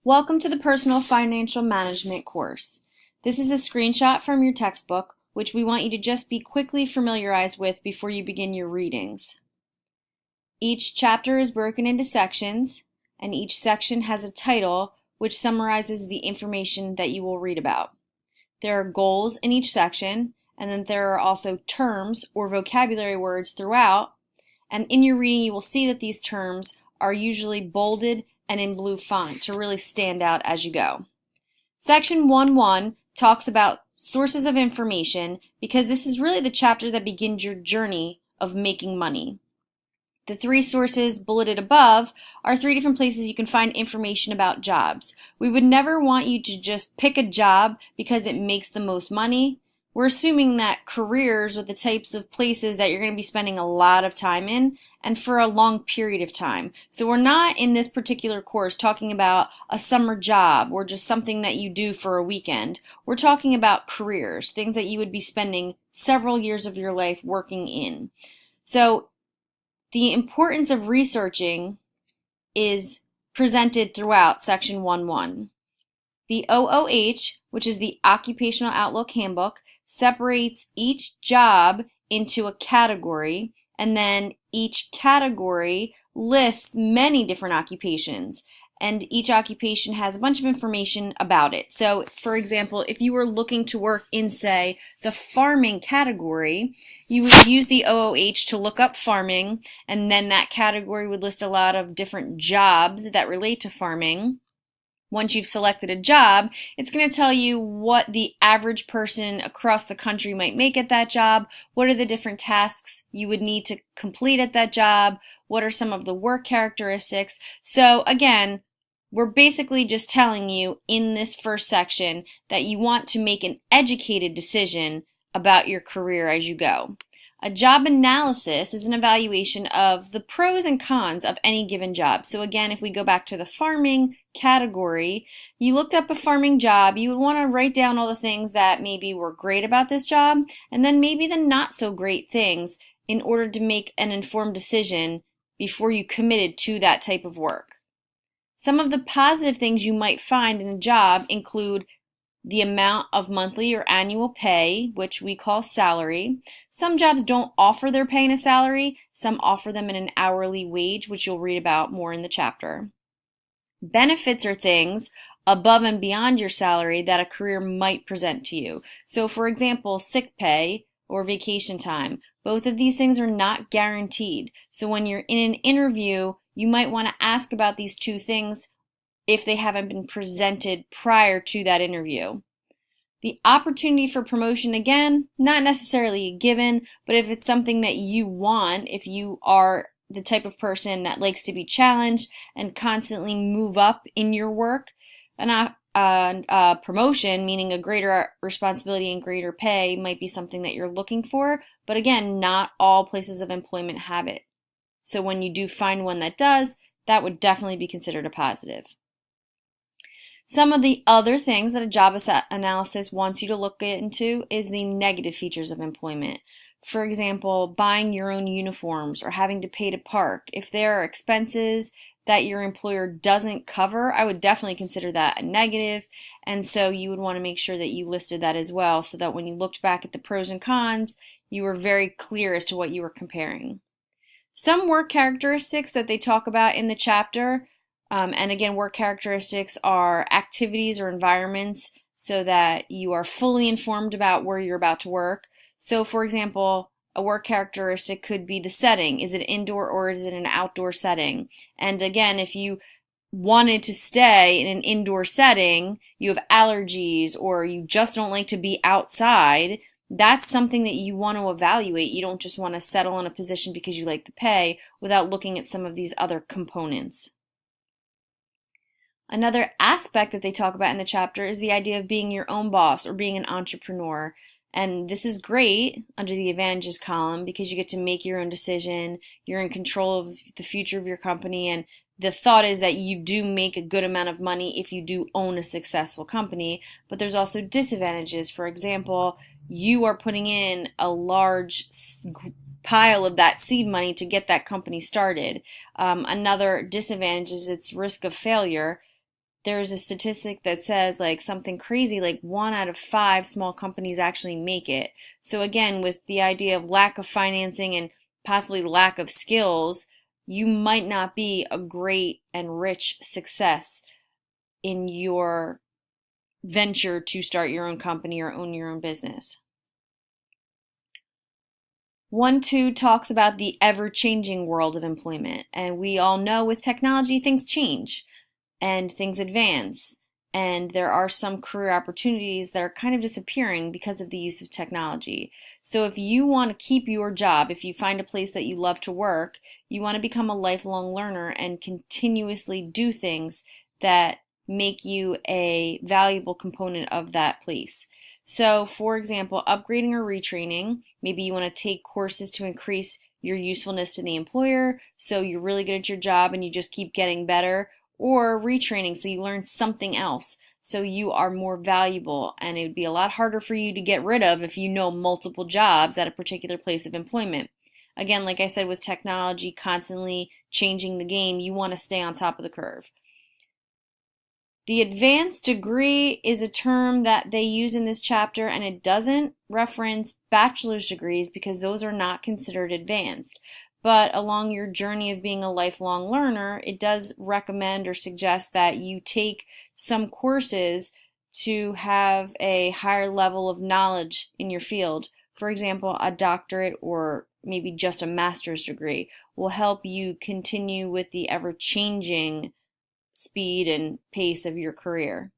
Welcome to the Personal Financial Management course. This is a screenshot from your textbook, which we want you to just be quickly familiarized with before you begin your readings. Each chapter is broken into sections, and each section has a title which summarizes the information that you will read about. There are goals in each section, and then there are also terms or vocabulary words throughout, and in your reading you will see that these terms are usually bolded and in blue font to really stand out as you go. Section 1.1 talks about sources of information because this is really the chapter that begins your journey of making money. The three sources bulleted above are three different places you can find information about jobs. We would never want you to just pick a job because it makes the most money. We're assuming that careers are the types of places that you're going to be spending a lot of time in and for a long period of time. So we're not in this particular course talking about a summer job or just something that you do for a weekend. We're talking about careers, things that you would be spending several years of your life working in. So the importance of researching is presented throughout Section 1.1. The OOH, which is the Occupational Outlook Handbook, separates each job into a category, and then each category lists many different occupations, and each occupation has a bunch of information about it. So, for example, if you were looking to work in, say, the farming category, you would use the OOH to look up farming, and then that category would list a lot of different jobs that relate to farming. Once you've selected a job, it's going to tell you what the average person across the country might make at that job, what are the different tasks you would need to complete at that job, what are some of the work characteristics. So again, we're basically just telling you in this first section that you want to make an educated decision about your career as you go. A job analysis is an evaluation of the pros and cons of any given job. So again, if we go back to the farming category, you looked up a farming job, you would want to write down all the things that maybe were great about this job, and then maybe the not so great things in order to make an informed decision before you committed to that type of work. Some of the positive things you might find in a job include the amount of monthly or annual pay, which we call salary. Some jobs don't offer their pay in a salary. Some offer them in an hourly wage, which you'll read about more in the chapter. Benefits are things above and beyond your salary that a career might present to you. So, for example, sick pay or vacation time. Both of these things are not guaranteed. So when you're in an interview, you might want to ask about these two things if they haven't been presented prior to that interview. The opportunity for promotion, again, not necessarily a given, but if it's something that you want, if you are the type of person that likes to be challenged and constantly move up in your work, a promotion, meaning a greater responsibility and greater pay, might be something that you're looking for, but again, not all places of employment have it. So when you do find one that does, that would definitely be considered a positive. Some of the other things that a job analysis wants you to look into is the negative features of employment. For example, buying your own uniforms or having to pay to park. If there are expenses that your employer doesn't cover, I would definitely consider that a negative, and so you would want to make sure that you listed that as well so that when you looked back at the pros and cons, you were very clear as to what you were comparing. Some work characteristics that they talk about in the chapter, and again, work characteristics are activities or environments so that you are fully informed about where you're about to work. So, for example, a work characteristic could be the setting. Is it indoor or is it an outdoor setting? And again, if you wanted to stay in an indoor setting, you have allergies or you just don't like to be outside, that's something that you want to evaluate. You don't just want to settle in a position because you like the pay without looking at some of these other components. Another aspect that they talk about in the chapter is the idea of being your own boss or being an entrepreneur. And this is great under the advantages column because you get to make your own decision, you're in control of the future of your company, and the thought is that you do make a good amount of money if you do own a successful company, but there's also disadvantages. For example, you are putting in a large pile of that seed money to get that company started. Another disadvantage is its risk of failure. there's a statistic that says like something crazy, like 1 out of 5 small companies actually make it. So again, with the idea of lack of financing and possibly lack of skills, you might not be a great and rich success in your venture to start your own company or own your own business. 1-2 talks about the ever-changing world of employment, and we all know with technology things change and things advance, and there are some career opportunities that are kind of disappearing because of the use of technology. So if you want to keep your job, if you find a place that you love to work, you want to become a lifelong learner and continuously do things that make you a valuable component of that place. So, for example, upgrading or retraining, maybe you want to take courses to increase your usefulness to the employer, so you're really good at your job and you just keep getting better, or retraining, so you learn something else, so you are more valuable, and it would be a lot harder for you to get rid of if you know multiple jobs at a particular place of employment. Again, like I said, with technology constantly changing the game, you want to stay on top of the curve. The advanced degree is a term that they use in this chapter, and it doesn't reference bachelor's degrees because those are not considered advanced. But along your journey of being a lifelong learner, it does recommend or suggest that you take some courses to have a higher level of knowledge in your field. For example, a doctorate or maybe just a master's degree will help you continue with the ever-changing speed and pace of your career.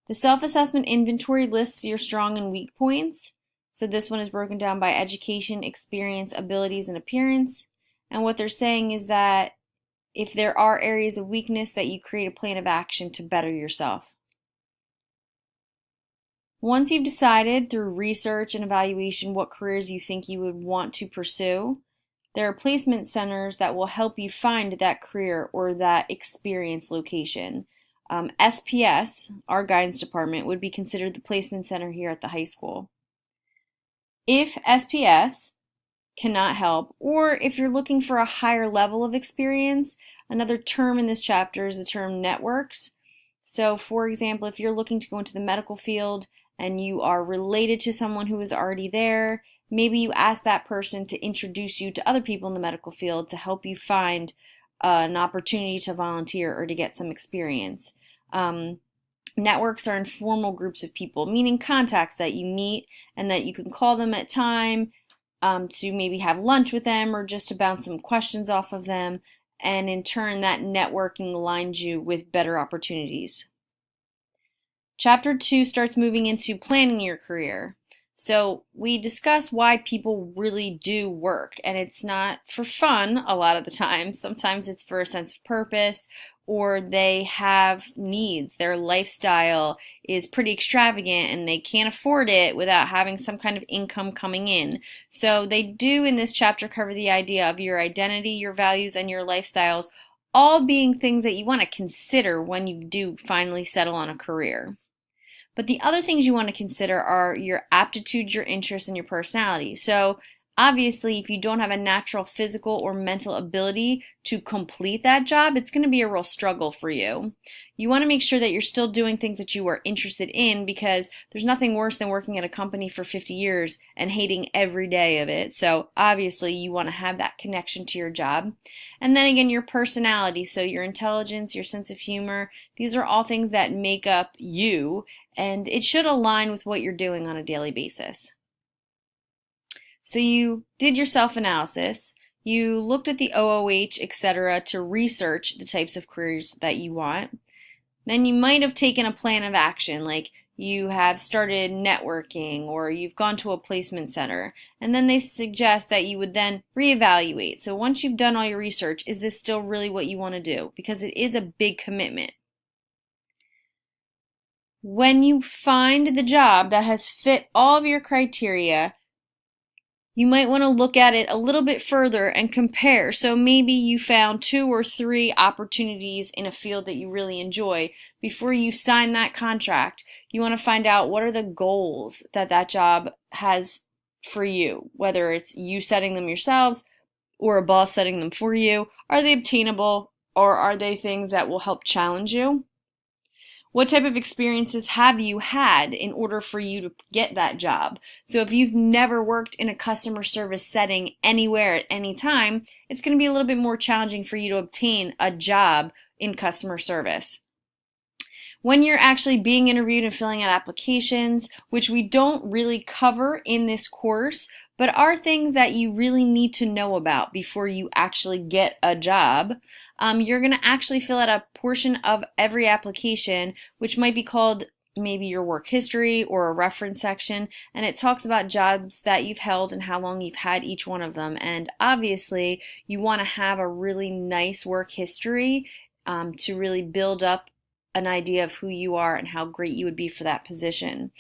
The self-assessment inventory lists your strong and weak points. So this one is broken down by education, experience, abilities, and appearance. And what they're saying is that if there are areas of weakness, that you create a plan of action to better yourself. Once you've decided through research and evaluation what careers you think you would want to pursue, there are placement centers that will help you find that career or that experience location. SPS, our guidance department, would be considered the placement center here at the high school. If SPS cannot help, or if you're looking for a higher level of experience, another term in this chapter is the term networks. So, for example, if you're looking to go into the medical field and you are related to someone who is already there, maybe you ask that person to introduce you to other people in the medical field to help you find an opportunity to volunteer or to get some experience. Networks are informal groups of people, meaning contacts that you meet and that you can call them at time to maybe have lunch with them or just to bounce some questions off of them. And in turn, that networking aligns you with better opportunities. Chapter 2 starts moving into planning your career. So we discuss why people really do work, and it's not for fun a lot of the time. Sometimes it's for a sense of purpose, or they have needs. Their lifestyle is pretty extravagant and they can't afford it without having some kind of income coming in. So they do in this chapter cover the idea of your identity, your values, and your lifestyles all being things that you want to consider when you do finally settle on a career. But the other things you want to consider are your aptitudes, your interests, and your personality. So obviously, if you don't have a natural physical or mental ability to complete that job, it's going to be a real struggle for you. You want to make sure that you're still doing things that you are interested in, because there's nothing worse than working at a company for 50 years and hating every day of it. So obviously, you want to have that connection to your job. And then again, your personality, so your intelligence, your sense of humor, these are all things that make up you, and it should align with what you're doing on a daily basis. So you did your self-analysis, you looked at the OOH, etc. to research the types of careers that you want. Then you might have taken a plan of action, like you have started networking or you've gone to a placement center. And then they suggest that you would then reevaluate. So once you've done all your research, is this still really what you want to do? Because it is a big commitment. When you find the job that has fit all of your criteria, you might want to look at it a little bit further and compare. So maybe you found 2 or 3 opportunities in a field that you really enjoy. Before you sign that contract, you want to find out what are the goals that that job has for you, whether it's you setting them yourselves or a boss setting them for you. Are they obtainable? or are they things that will help challenge you? What type of experiences have you had in order for you to get that job? So if you've never worked in a customer service setting anywhere at any time, it's going to be a little bit more challenging for you to obtain a job in customer service. When you're actually being interviewed and filling out applications, which we don't really cover in this course, but are things that you really need to know about before you actually get a job, you're going to actually fill out a portion of every application, which might be called maybe your work history or a reference section, and it talks about jobs that you've held and how long you've had each one of them. And obviously, you want to have a really nice work history to really build up an idea of who you are and how great you would be for that position.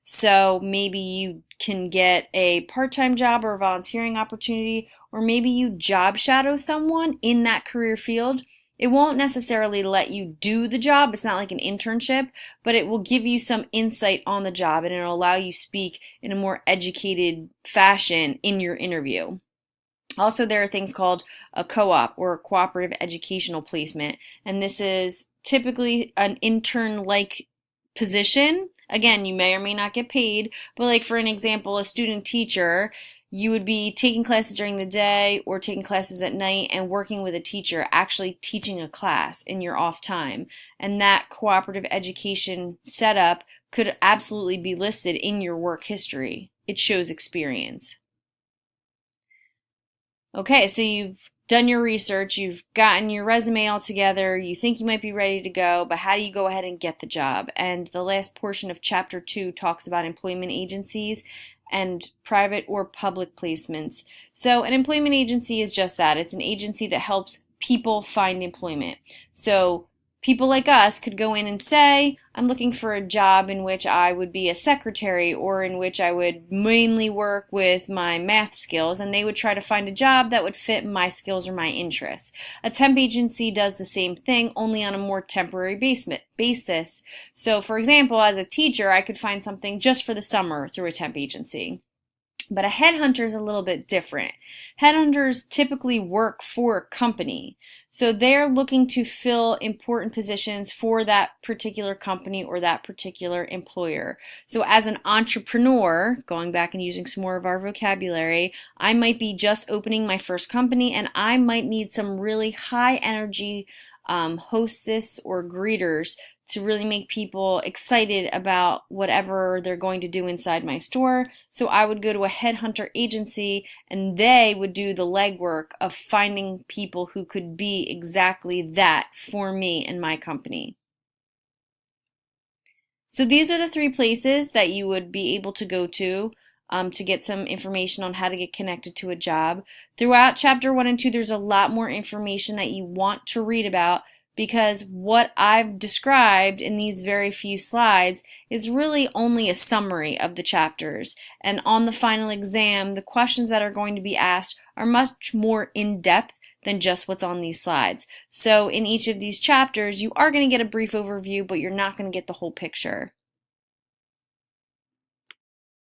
So maybe you can get a part-time job or a volunteering opportunity, or maybe you job shadow someone in that career field. It won't necessarily let you do the job. It's not like an internship, but it will give you some insight on the job, and it'll allow you to speak in a more educated fashion in your interview. Also, there are things called a co-op or a cooperative educational placement, and this is typically an intern-like position. Again, you may or may not get paid, but like for an example, a student teacher, you would be taking classes during the day or taking classes at night and working with a teacher, actually teaching a class in your off time. And that cooperative education setup could absolutely be listed in your work history. It shows experience. Okay, so you've done your research, you've gotten your resume all together, you think you might be ready to go, but how do you go ahead and get the job? And the last portion of Chapter 2 talks about employment agencies and private or public placements. So an employment agency is just that. It's an agency that helps people find employment. So people like us could go in and say, I'm looking for a job in which I would be a secretary or in which I would mainly work with my math skills, and they would try to find a job that would fit my skills or my interests. A temp agency does the same thing, only on a more temporary basis. So for example, as a teacher, I could find something just for the summer through a temp agency. But a headhunter is a little bit different. Headhunters typically work for a company. So they're looking to fill important positions for that particular company or that particular employer. So as an entrepreneur, going back and using some more of our vocabulary, I might be just opening my first company and I might need some really high energy hostess or greeters to really make people excited about whatever they're going to do inside my store. So I would go to a headhunter agency and they would do the legwork of finding people who could be exactly that for me and my company. So these are the 3 places that you would be able to go to get some information on how to get connected to a job. Throughout Chapter 1 and 2, there's a lot more information that you want to read about, because what I've described in these very few slides is really only a summary of the chapters. And on the final exam, the questions that are going to be asked are much more in-depth than just what's on these slides. So in each of these chapters, you are going to get a brief overview, but you're not going to get the whole picture.